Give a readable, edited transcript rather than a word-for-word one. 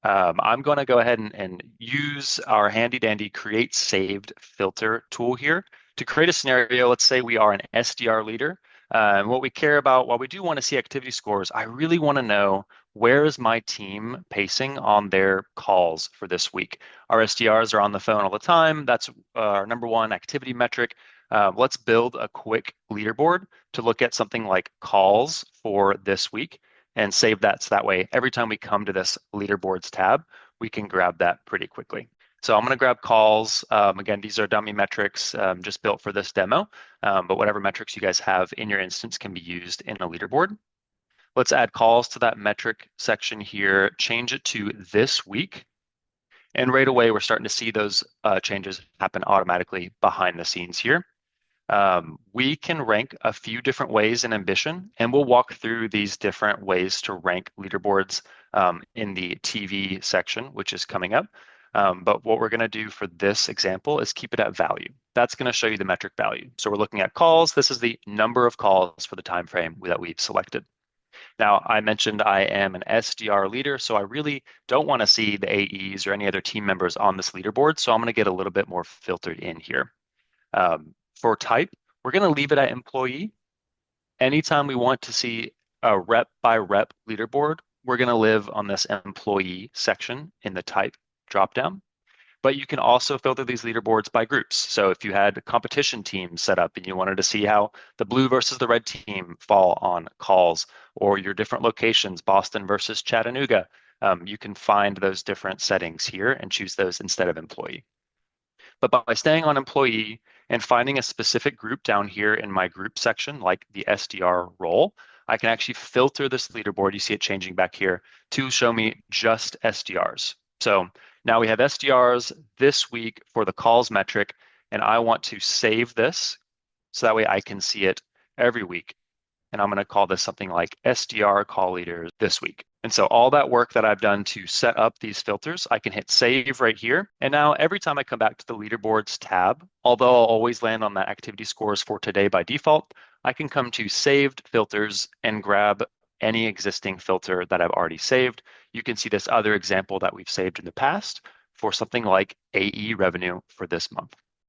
I'm going to go ahead and use our handy dandy create saved filter tool here to create a scenario. Let's say we are an SDR leader. And what we care about, while we do want to see activity scores, I really want to know where is my team pacing on their calls for this week. Our SDRs are on the phone all the time. That's our number one activity metric. Let's build a quick leaderboard to look at something like calls for this week and save that so that way every time we come to this leaderboards tab, we can grab that pretty quickly. So I'm going to grab calls. Again, these are dummy metrics just built for this demo, but whatever metrics you guys have in your instance can be used in a leaderboard. Let's add calls to that metric section here, change it to this week. And right away, we're starting to see those changes happen automatically behind the scenes here. We can rank a few different ways in Ambition, and we'll walk through these different ways to rank leaderboards in the TV section, which is coming up. But what we're going to do for this example is keep it at value. That's going to show you the metric value. So we're looking at calls. This is the number of calls for the time frame that we've selected. Now, I mentioned I am an SDR leader, so I really don't want to see the AEs or any other team members on this leaderboard. So I'm going to get a little bit more filtered in here. For type, we're going to leave it at employee. Anytime we want to see a rep by rep leaderboard, we're going to live on this employee section in the type dropdown. But you can also filter these leaderboards by groups. So if you had competition teams set up and you wanted to see how the blue versus the red team fall on calls, or your different locations, Boston versus Chattanooga, you can find those different settings here and choose those instead of employee. But by staying on employee and finding a specific group down here in my group section, like the SDR role, I can actually filter this leaderboard. You see it changing back here to show me just SDRs. So now we have SDRs this week for the calls metric, and I want to save this so that way I can see it every week. And I'm going to call this something like SDR call leaders this week. And so all that work that I've done to set up these filters, I can hit save right here. And now every time I come back to the leaderboards tab, although I'll always land on that activity scores for today by default, I can come to saved filters and grab any existing filter that I've already saved. You can see this other example that we've saved in the past for something like AE revenue for this month.